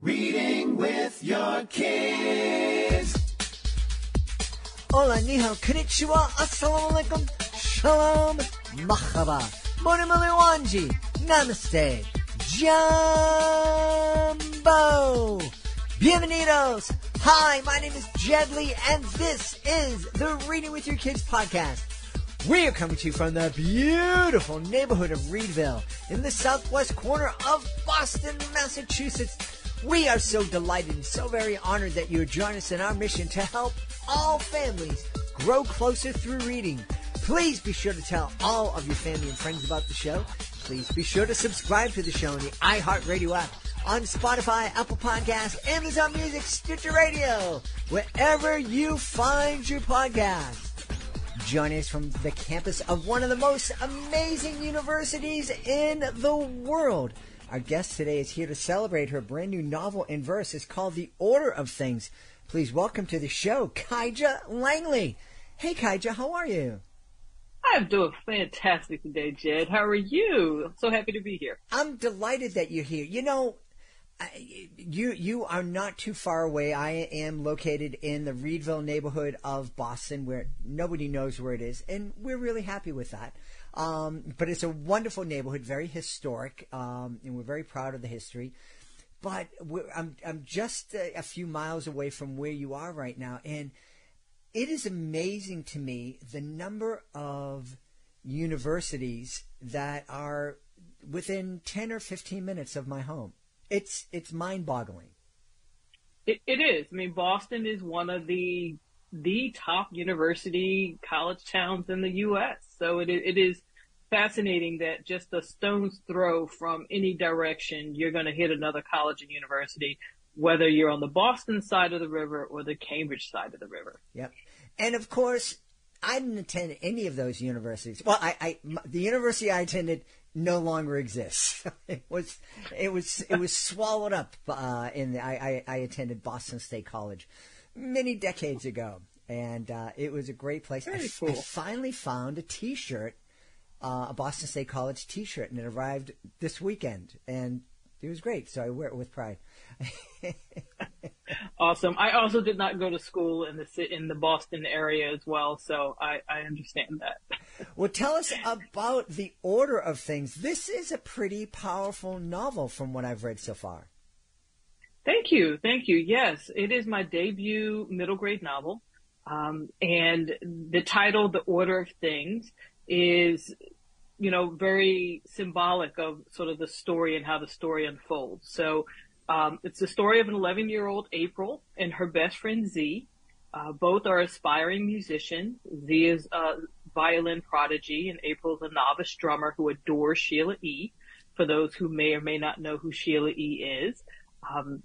Reading with your kids. Hola, ni hao, konnichiwa, assalamu alaikum, shalom, mahaba, bonamili wanji, namaste, jumbo, bienvenidos. Hi, my name is Jed Lee, and this is the Reading with Your Kids podcast. We are coming to you from the beautiful neighborhood of Reedville in the southwest corner of Boston, Massachusetts. We are so delighted and so very honored that you join us in our mission to help all families grow closer through reading. Please be sure to tell all of your family and friends about the show. Please be sure to subscribe to the show on the iHeartRadio app, on Spotify, Apple Podcasts, Amazon Music, Stitcher Radio, wherever you find your podcast. Joining us from the campus of one of the most amazing universities in the world. Our guest today is here to celebrate her brand new novel in verse. It's called The Order of Things. Please welcome to the show, Kaija Langley. Hey, Kaija, how are you? I'm doing fantastic today, Jed. How are you? I'm so happy to be here. I'm delighted that you're here. You know, you are not too far away. I am located in the Reedville neighborhood of Boston, where nobody knows where it is, and we're really happy with that. But it's a wonderful neighborhood, very historic, and we're very proud of the history. But I'm just a few miles away from where you are right now, and it is amazing to me the number of universities that are within 10 or 15 minutes of my home. It's mind-boggling. It is. I mean, Boston is one of the top university college towns in the U.S. So it is fascinating that just a stone's throw from any direction, you're going to hit another college and university, whether you're on the Boston side of the river or the Cambridge side of the river. Yep. And of course, I didn't attend any of those universities. Well, the university I attended no longer exists. It was swallowed up I attended Boston State College many decades ago, and it was a great place. Very cool. I finally found a T-shirt, a Boston State College T-shirt, and it arrived this weekend, and it was great. So I wear it with pride. Awesome. I also did not go to school in the Boston area as well, so I understand that. Well, tell us about The Order of Things. This is a pretty powerful novel from what I've read so far. Thank you. Yes, it is my debut middle grade novel. And the title, The Order of Things, is, very symbolic of sort of the story and how the story unfolds. So, it's the story of an 11-year-old April and her best friend Z. Both are aspiring musicians. Z is a violin prodigy, and April is a novice drummer who adores Sheila E. For those who may or may not know who Sheila E. is.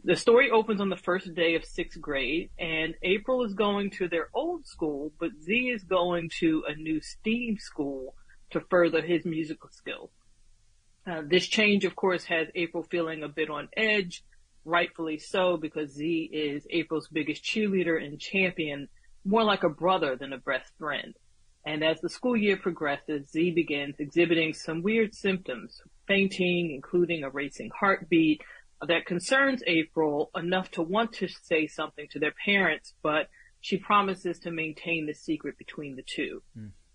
The story opens on the first day of 6th grade, and April is going to their old school, but Z is going to a new STEAM school to further his musical skills. This change, of course, has April feeling a bit on edge, rightfully so, because Z is April's biggest cheerleader and champion, more like a brother than a best friend. And as the school year progresses, Z begins exhibiting some weird symptoms, fainting, including a racing heartbeat, that concerns April enough to want to say something to their parents, but she promises to maintain the secret between the two.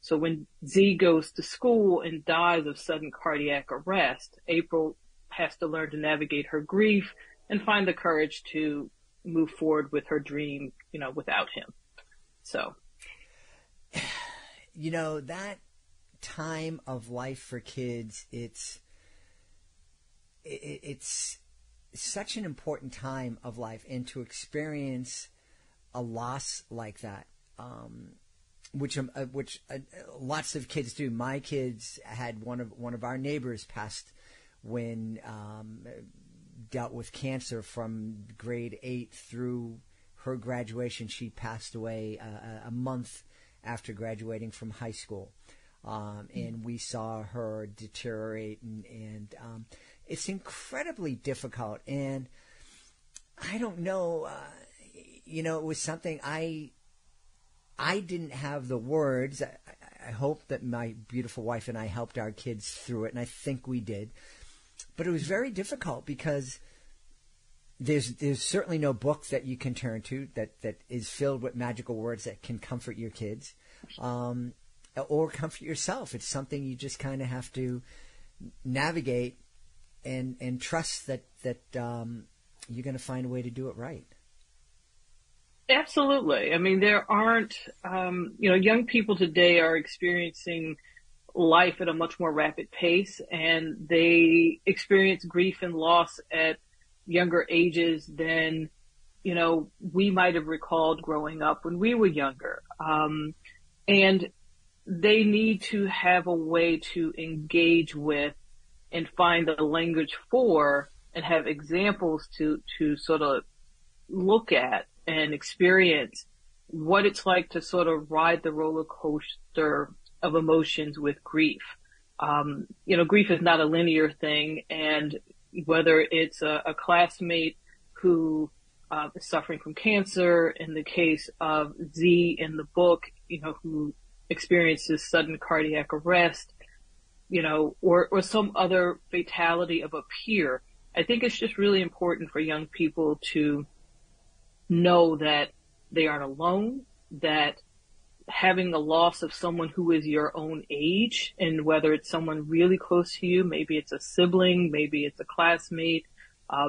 So when Z goes to school and dies of sudden cardiac arrest, April has to learn to navigate her grief and find the courage to move forward with her dream, without him. So. That time of life for kids, it's such an important time of life, and to experience a loss like that, which lots of kids do. My kids had one of our neighbors passed when dealt with cancer from grade 8 through her graduation. She passed away a month after graduating from high school, and we saw her deteriorate, and it's incredibly difficult. And I don't know, it was something I didn't have the words. I hope that my beautiful wife and I helped our kids through it, and I think we did. But it was very difficult because there's certainly no book that you can turn to that is filled with magical words that can comfort your kids, or comfort yourself. It's something you just kind of have to navigate and trust that you're going to find a way to do it right. Absolutely. I mean, there aren't, young people today are experiencing life at a much more rapid pace, and they experience grief and loss at younger ages than, we might have recalled growing up when we were younger. And they need to have a way to engage with and find a language for and have examples to sort of look at and experience what it's like to sort of ride the roller coaster of emotions with grief. Grief is not a linear thing, and whether it's a classmate who is suffering from cancer, in the case of Z in the book, who experiences sudden cardiac arrest, or some other fatality of a peer, I think it's just really important for young people to know that they aren't alone, that having the loss of someone who is your own age, and whether it's someone really close to you, maybe it's a sibling, maybe it's a classmate,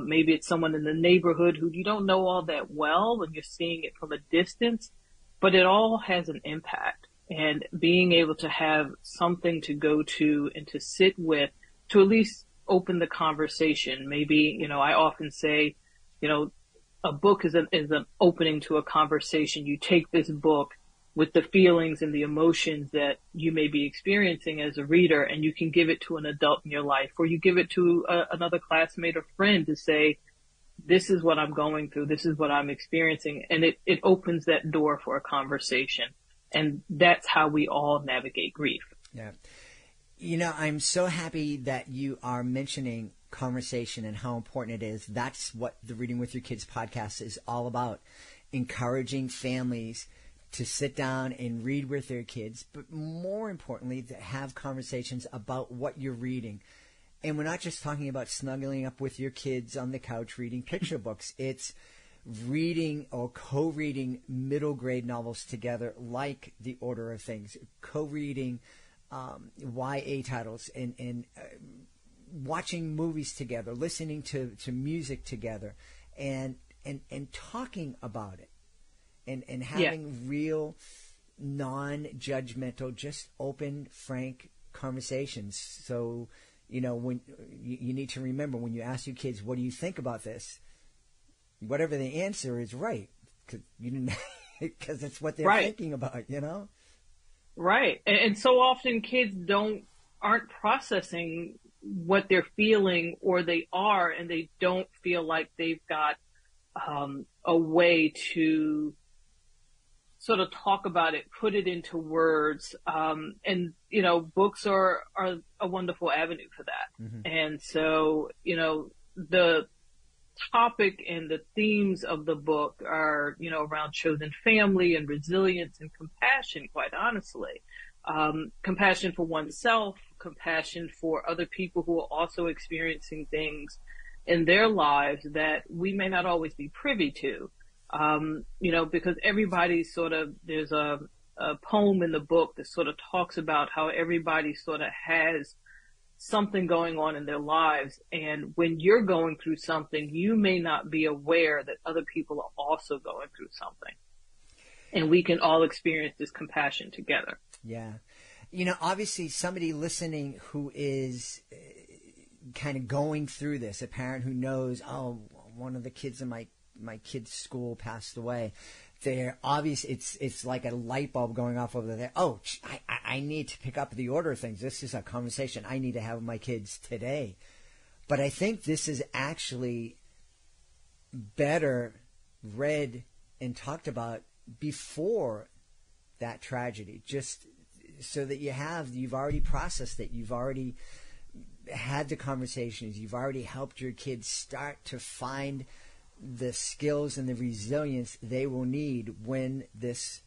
maybe it's someone in the neighborhood who you don't know all that well and you're seeing it from a distance, but it all has an impact. And being able to have something to go to and to sit with, to at least open the conversation. Maybe, I often say, a book is an opening to a conversation. You take this book with the feelings and the emotions that you may be experiencing as a reader, and you can give it to an adult in your life, or you give it to another classmate or friend to say, this is what I'm going through, this is what I'm experiencing, and it opens that door for a conversation. And that's how we all navigate grief. Yeah. I'm so happy that you are mentioning conversation and how important it is. That's what the Reading with Your Kids podcast is all about, encouraging families to sit down and read with their kids, but more importantly, to have conversations about what you're reading. And we're not just talking about snuggling up with your kids on the couch reading picture books. It's reading or co-reading middle grade novels together, like The Order of Things, co-reading YA titles, and watching movies together, listening to music together, and talking about it, and having real, non-judgmental, just open, frank conversations. So, when you need to remember, when you ask your kids, what do you think about this? Whatever the answer is, right, because it's what they're thinking about, Right. And so often kids aren't processing what they're feeling, or they are, and they don't feel like they've got a way to sort of talk about it, put it into words. And, books are a wonderful avenue for that. Mm-hmm. And so, the topic and the themes of the book are, around chosen family and resilience and compassion, quite honestly. Compassion for oneself, compassion for other people who are also experiencing things in their lives that we may not always be privy to. Because everybody's there's a poem in the book that sort of talks about how everybody sort of has something going on in their lives. And when you're going through something, you may not be aware that other people are also going through something. And we can all experience this compassion together. Yeah. Obviously somebody listening who is kind of going through this, a parent who knows, one of the kids in my kid's school passed away. They're obvious. It's like a light bulb going off over there. I need to pick up The Order of Things. This is a conversation I need to have with my kids today. But I think this is actually better read and talked about before that tragedy, just so that you've already processed it. You've already had the conversations. You've already helped your kids start to find the skills and the resilience they will need when this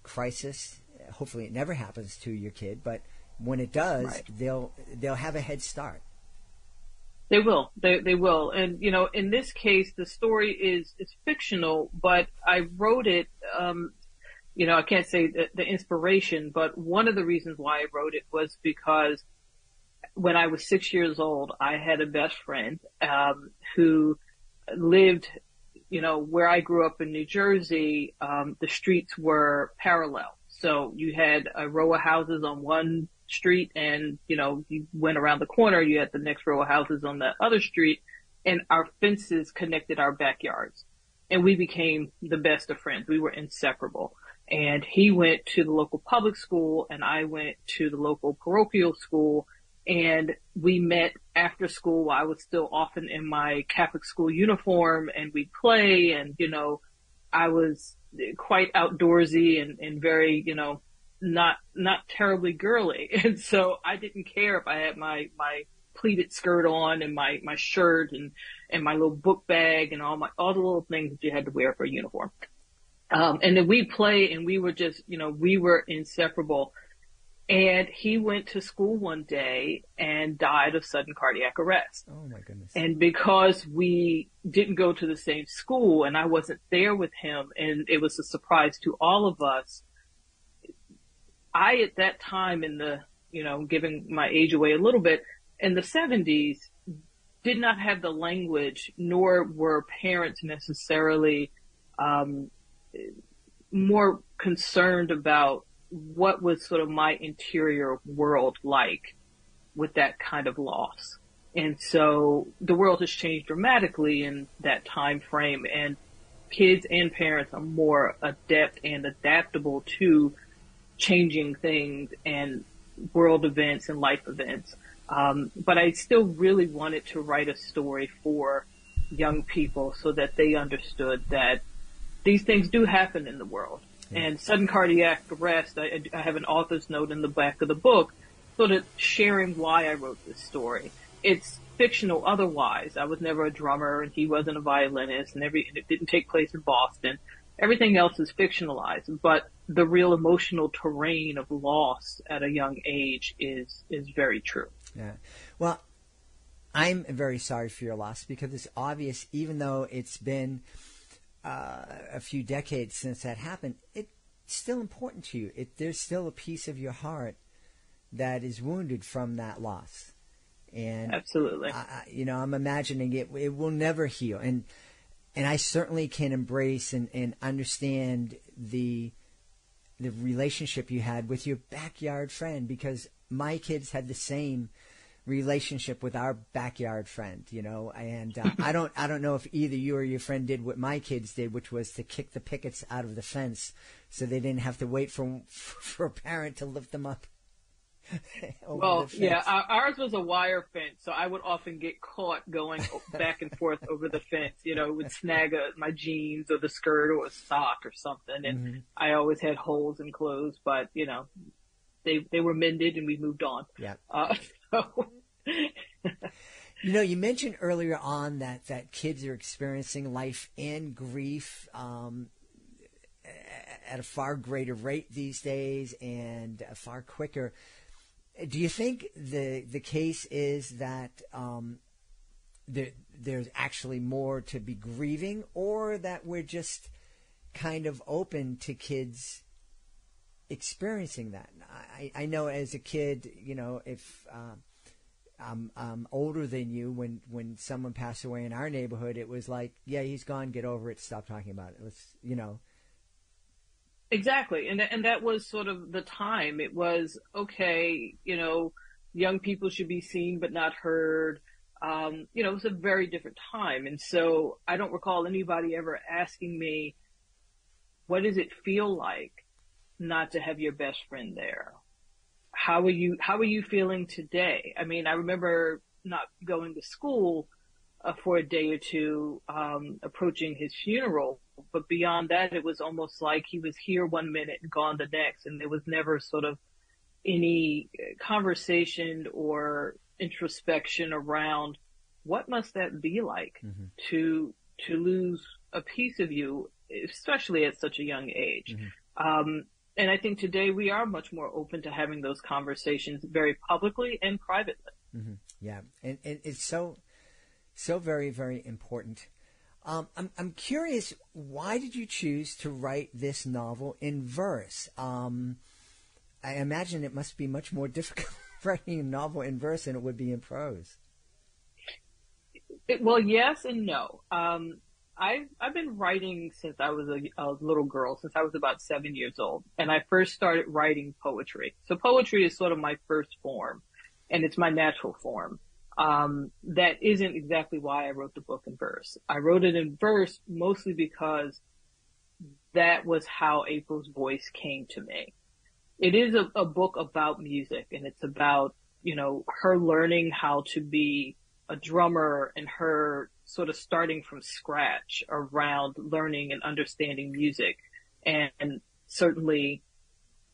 crisis, hopefully it never happens to your kid, but when it does, they'll have a head start. They will. They will. And, in this case, the story is fictional, but I wrote it, I can't say the inspiration, but one of the reasons why I wrote it was because when I was 6 years old, I had a best friend, who lived, where I grew up in New Jersey. The streets were parallel. So you had a row of houses on one street, and, you went around the corner, you had the next row of houses on the other street, and our fences connected our backyards. And we became the best of friends. We were inseparable. And he went to the local public school, and I went to the local parochial school. And we met after school while I was still often in my Catholic school uniform, and we'd play. And, I was quite outdoorsy and very, not terribly girly. And so I didn't care if I had my pleated skirt on and my shirt and my little book bag and all the little things that you had to wear for a uniform. And then we'd play, and we were just, we were inseparable. And he went to school one day and died of sudden cardiac arrest. Oh my goodness. And because we didn't go to the same school and I wasn't there with him, and it was a surprise to all of us, I, at that time in the, giving my age away a little bit, in the 70s, did not have the language, nor were parents necessarily more concerned about what was sort of my interior world like with that kind of loss. And so the world has changed dramatically in that time frame, and kids and parents are more adept and adaptable to changing things and world events and life events. But I still really wanted to write a story for young people so that they understood that these things do happen in the world. Yeah. And sudden cardiac arrest, I have an author's note in the back of the book, sort of sharing why I wrote this story. It's fictional otherwise. I was never a drummer, and he wasn't a violinist, and it didn't take place in Boston. Everything else is fictionalized, but the real emotional terrain of loss at a young age is very true. Yeah. Well, I'm very sorry for your loss, because it's obvious, even though it's been a few decades since that happened, it's still important to you. There's still a piece of your heart that is wounded from that loss. And absolutely. I'm imagining it will never heal. And I certainly can embrace and understand the relationship you had with your backyard friend, because my kids had the same relationship with our backyard friend, and I don't know if either you or your friend did what my kids did, which was to kick the pickets out of the fence so they didn't have to wait for a parent to lift them up. Well, yeah, ours was a wire fence, so I would often get caught going back and forth over the fence. It would snag my jeans or the skirt or a sock or something, and I always had holes in clothes, but they were mended and we moved on. Yeah. So. You mentioned earlier on that kids are experiencing life and grief at a far greater rate these days and far quicker. Do you think the case is that there's actually more to be grieving, or that we're just kind of open to kids experiencing that? I know as a kid, if I'm older than you, when someone passed away in our neighborhood, it was like, yeah, he's gone, get over it, stop talking about it. Let's, Exactly. And that was sort of the time. It was, okay, young people should be seen but not heard. It was a very different time. And so I don't recall anybody ever asking me, what does it feel like not to have your best friend there? How are you feeling today? I mean, I remember not going to school for a day or two, approaching his funeral. But beyond that, it was almost like he was here one minute and gone the next. And there was never sort of any conversation or introspection around what must that be like to lose a piece of you, especially at such a young age. And I think today we are much more open to having those conversations very publicly and privately. Yeah. And it's so So very, very important. I'm curious, why did you choose to write this novel in verse? I imagine it must be much more difficult writing a novel in verse than it would be in prose. Well, yes and no. I've been writing since I was a little girl, since I was about 7 years old, and I first started writing poetry. So poetry is sort of my first form, and it's my natural form. That isn't exactly why I wrote the book in verse. I wrote it in verse mostly because that was how April's voice came to me. It is a book about music, and it's about, her learning how to be a drummer and her sort of starting from scratch around learning and understanding music, and certainly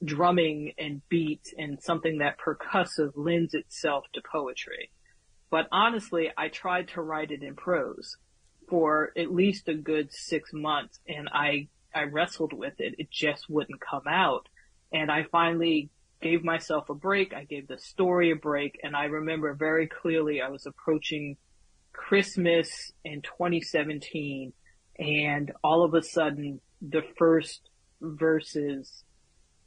drumming and beats and something that percussive lends itself to poetry. But honestly, I tried to write it in prose for at least a good 6 months, and I wrestled with it. It just wouldn't come out. And I finally gave myself a break. I gave the story a break. And I remember very clearly I was approaching Christmas in 2017, and all of a sudden the first verses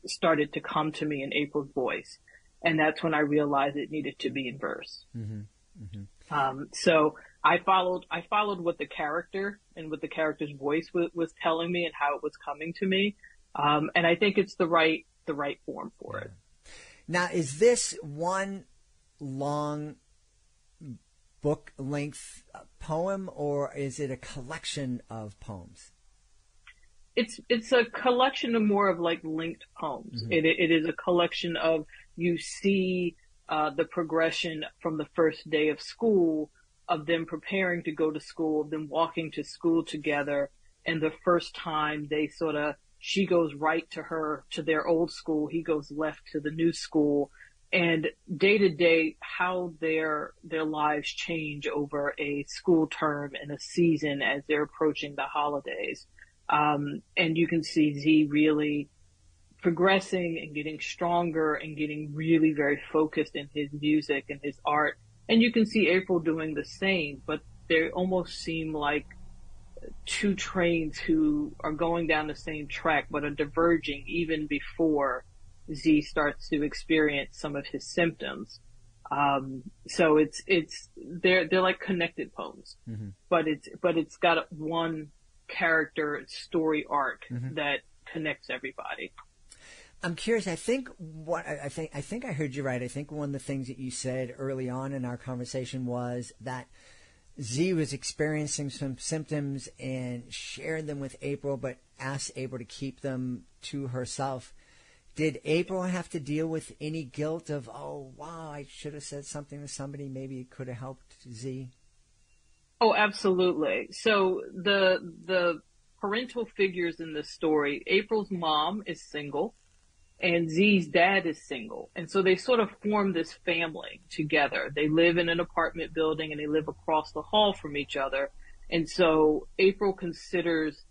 started to come to me in April's voice. And that's when I realized it needed to be in verse. Mm-hmm. Mm-hmm. So I followed what the character and what the character's voice was telling me and how it was coming to me. And I think it's the right form for it. Now, is this one long book length poem, or is it a collection of poems? It's a collection of more of like linked poems. Mm-hmm. It is a collection of, you see the progression from the first day of school, of them preparing to go to school, of them walking to school together, and the first time they she goes right to their old school, he goes left to the new school, and day to day how their lives change over a school term and a season as they're approaching the holidays. And you can see Z really progressing and getting stronger and getting really very focused in his music and his art. And you can see April doing the same, but they almost seem like two trains who are going down the same track but are diverging even before Z starts to experience some of his symptoms. So they're like connected poems, mm-hmm. but it's got one character story arc mm-hmm. that connects everybody. I'm curious. I think I heard you right. I think one of the things that you said early on in our conversation was that Z was experiencing some symptoms and shared them with April, but asked April to keep them to herself. Did April have to deal with any guilt of, oh, wow, I should have said something to somebody, maybe it could have helped Z? Oh, absolutely. So the parental figures in this story, April's mom is single and Z's dad is single. And so they sort of form this family together. They live in an apartment building and they live across the hall from each other. And so April considers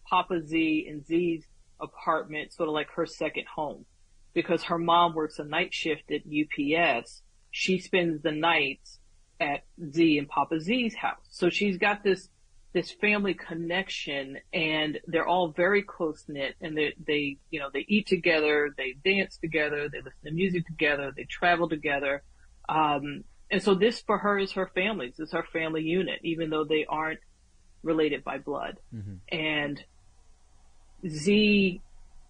Papa Z and Z's apartment sort of like her second home, because her mom works a night shift at UPS. She spends the nights at Z and Papa Z's house. So she's got this family connection, and they're all very close knit, and they eat together, they dance together, they listen to music together, they travel together. And so this for her is her family. This is her family unit, even though they aren't related by blood. Mm-hmm. And Z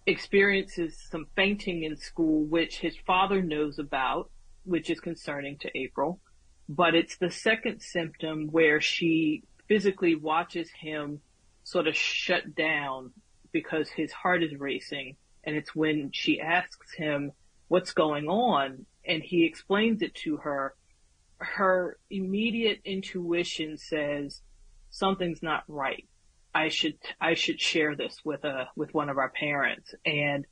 experiences some fainting in school, which his father knows about, which is concerning to April. But it's the second symptom where she physically watches him sort of shut down because his heart is racing. And it's when she asks him what's going on, and he explains it to her. Her immediate intuition says something's not right. I should share this with one of our parents. And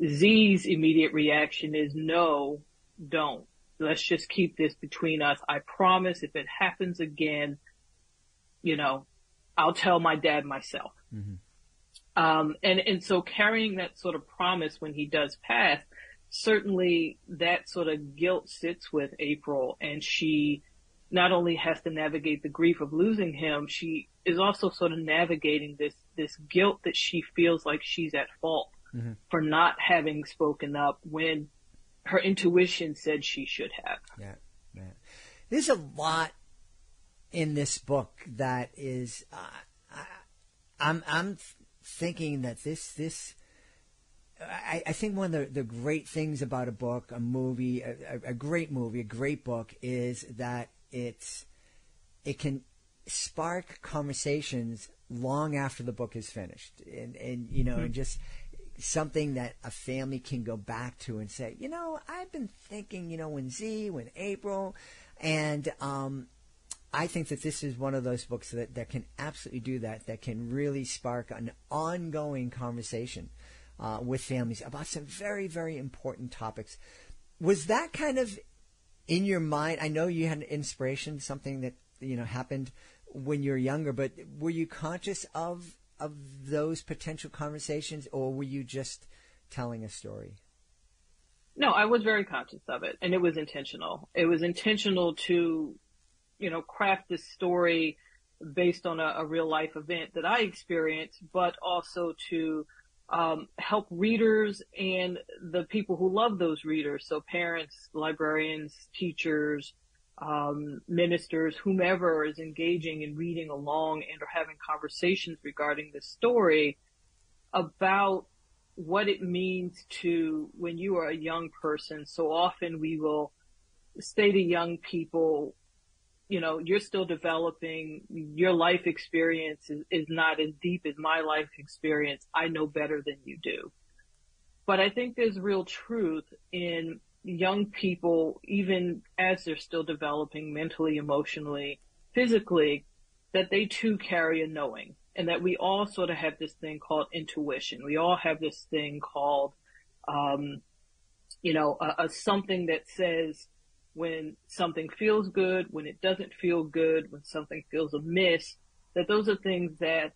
Z's immediate reaction is, no, don't. Let's just keep this between us. I promise if it happens again, I'll tell my dad myself. Mm-hmm. And so carrying that sort of promise when he does pass, certainly that sort of guilt sits with April, and she not only has to navigate the grief of losing him, she is also sort of navigating this guilt that she feels like she's at fault for not having spoken up when her intuition said she should have. Yeah, yeah. There's a lot in this book that is, I'm thinking that I think one of the great things about a book, a movie, a great movie, a great book is that it can spark conversations long after the book is finished, and you know, and just something that a family can go back to and say, you know, I've been thinking, you know, when April, and I think that this is one of those books that can absolutely do that can really spark an ongoing conversation with families about some very, very important topics. Was that kind of in your mind? I know you had an inspiration, something that, you know, happened when you were younger, but were you conscious of those potential conversations, or were you just telling a story? No, I was very conscious of it, and it was intentional. It was intentional to, you know, craft this story based on a real life event that I experienced, but also to help readers and the people who love those readers. So parents, librarians, teachers, ministers, whomever is engaging in reading along and or having conversations regarding this story about what it means to, when you are a young person. So often we will say to young people, you know, you're still developing, your life experience is not as deep as my life experience. I know better than you do. But I think there's real truth in young people, even as they're still developing mentally, emotionally, physically, that they too carry a knowing, and that we all sort of have this thing called intuition. We all have this thing called, you know, a something that says when something feels good, when it doesn't feel good, when something feels amiss, that those are things that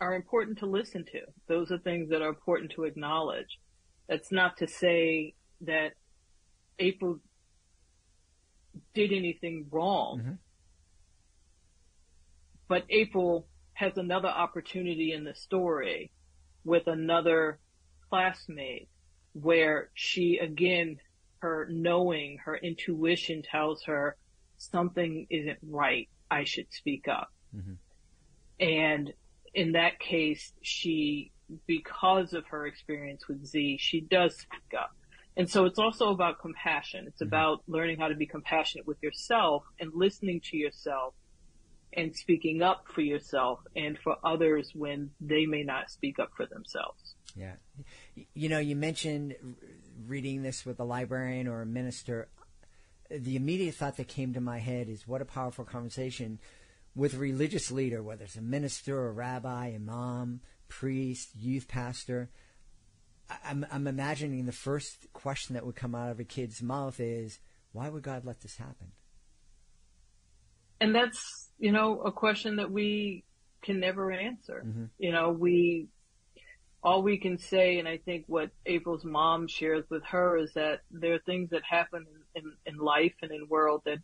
are important to listen to. Those are things that are important to acknowledge. That's not to say that April did anything wrong, but April has another opportunity in the story with another classmate where she, again, her knowing, her intuition tells her something isn't right. I should speak up. And in that case, she, because of her experience with Z, she does speak up. And so it's also about compassion. It's about learning how to be compassionate with yourself and listening to yourself and speaking up for yourself and for others when they may not speak up for themselves. Yeah. You know, you mentioned reading this with a librarian or a minister. The immediate thought that came to my head is what a powerful conversation with a religious leader, whether it's a minister, a rabbi, imam, priest, youth pastor. I'm imagining the first question that would come out of a kid's mouth is, why would God let this happen? And that's, you know, a question that we can never answer. You know, all we can say, and I think what April's mom shares with her, is that there are things that happen in life and in the world that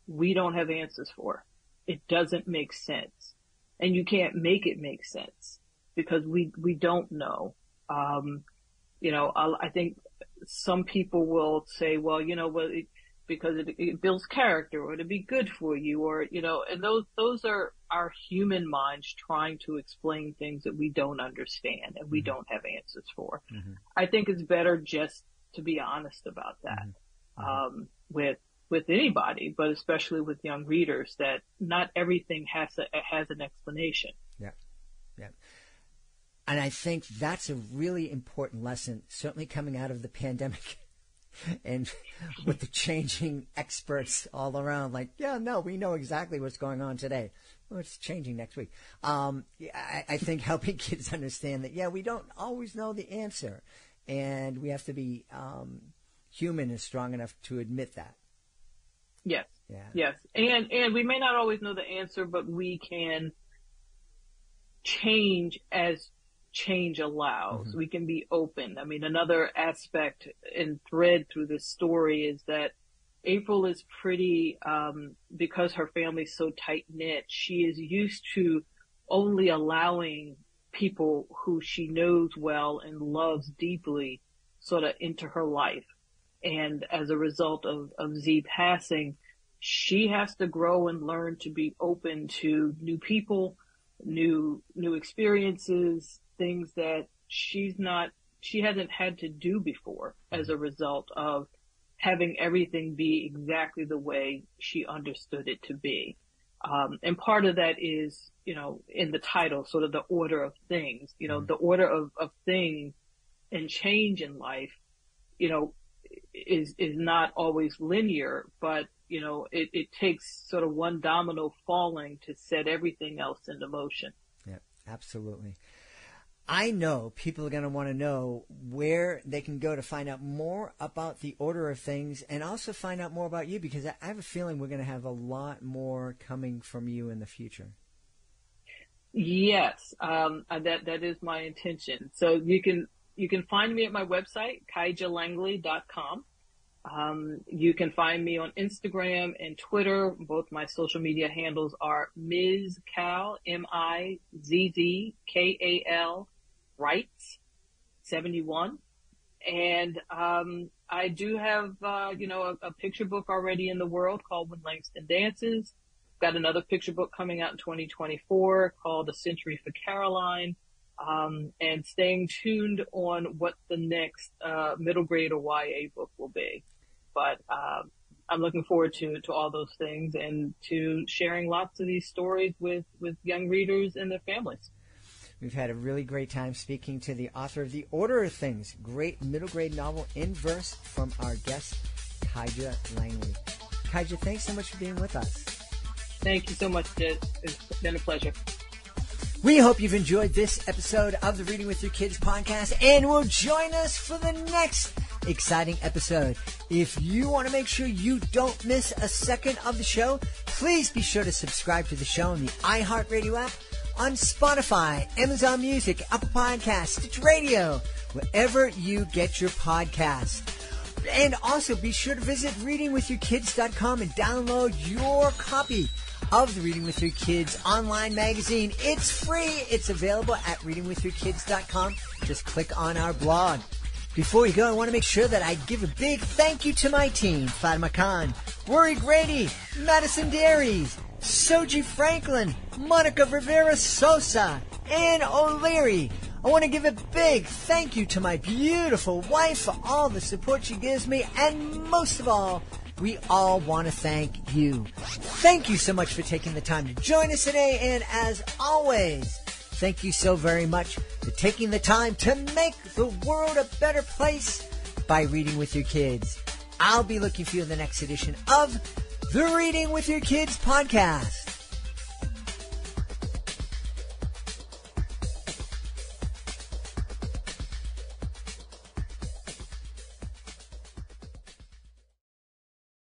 we don't have answers for. It doesn't make sense. And you can't make it make sense because we don't know. You know, I think some people will say, well, you know, because it builds character, or to be good for you, or, you know, and those are our human minds trying to explain things that we don't understand and we don't have answers for. I think it's better just to be honest about that, with anybody, but especially with young readers, that not everything has an explanation. Yeah. Yeah. And I think that's a really important lesson, certainly coming out of the pandemic and with the changing experts all around. Like, yeah, no, we know exactly what's going on today. Well, it's changing next week. I think helping kids understand that, yeah, we don't always know the answer, and we have to be human and strong enough to admit that. Yes. Yeah. Yes. And we may not always know the answer, but we can change as change allows. We can be open. I mean, another aspect and thread through this story is that April is pretty, because her family's so tight knit, she is used to only allowing people who she knows well and loves deeply sort of into her life. And as a result of Z passing, she has to grow and learn to be open to new people, new experiences, things that she hasn't had to do before as a result of having everything be exactly the way she understood it to be. And part of that is, in the title, sort of the order of things, the order of things and change in life, is not always linear, but, it takes sort of one domino falling to set everything else into motion. Yeah, absolutely. I know people are going to want to know where they can go to find out more about the order of things and also find out more about you, because I have a feeling we're going to have a lot more coming from you in the future. Yes, that is my intention. So you can find me at my website, kaijalangley.com. You can find me on Instagram and Twitter. Both my social media handles are Ms. Cal, MIZZKAL, Wrights 71. And I do have a picture book already in the world called When Langston Dances. Got another picture book coming out in 2024 called A Century for Caroline. And staying tuned on what the next middle grade or YA book will be. But I'm looking forward to all those things and to sharing lots of these stories with young readers and their families. We've had a really great time speaking to the author of The Order of Things, great middle grade novel in verse from our guest, Kaija Langley. Kaija, thanks so much for being with us. Thank you so much, Jed. It's been a pleasure. We hope you've enjoyed this episode of the Reading with Your Kids podcast and will join us for the next exciting episode. If you want to make sure you don't miss a second of the show, please be sure to subscribe to the show on the iHeartRadio app, on Spotify, Amazon Music, Apple Podcasts, Stitch Radio, wherever you get your podcasts. And also be sure to visit readingwithyourkids.com and download your copy of the Reading With Your Kids online magazine. It's free. It's available at readingwithyourkids.com. Just click on our blog. Before you go, I want to make sure that I give a big thank you to my team: Fatima Khan, Rory Grady, Madison Dairies, Soji Franklin, Monica Rivera Sosa, Ann O'Leary. I want to give a big thank you to my beautiful wife for all the support she gives me, and most of all, we all want to thank you. Thank you so much for taking the time to join us today, and as always, thank you so very much for taking the time to make the world a better place by reading with your kids. I'll be looking for you in the next edition of the Reading with Your Kids podcast.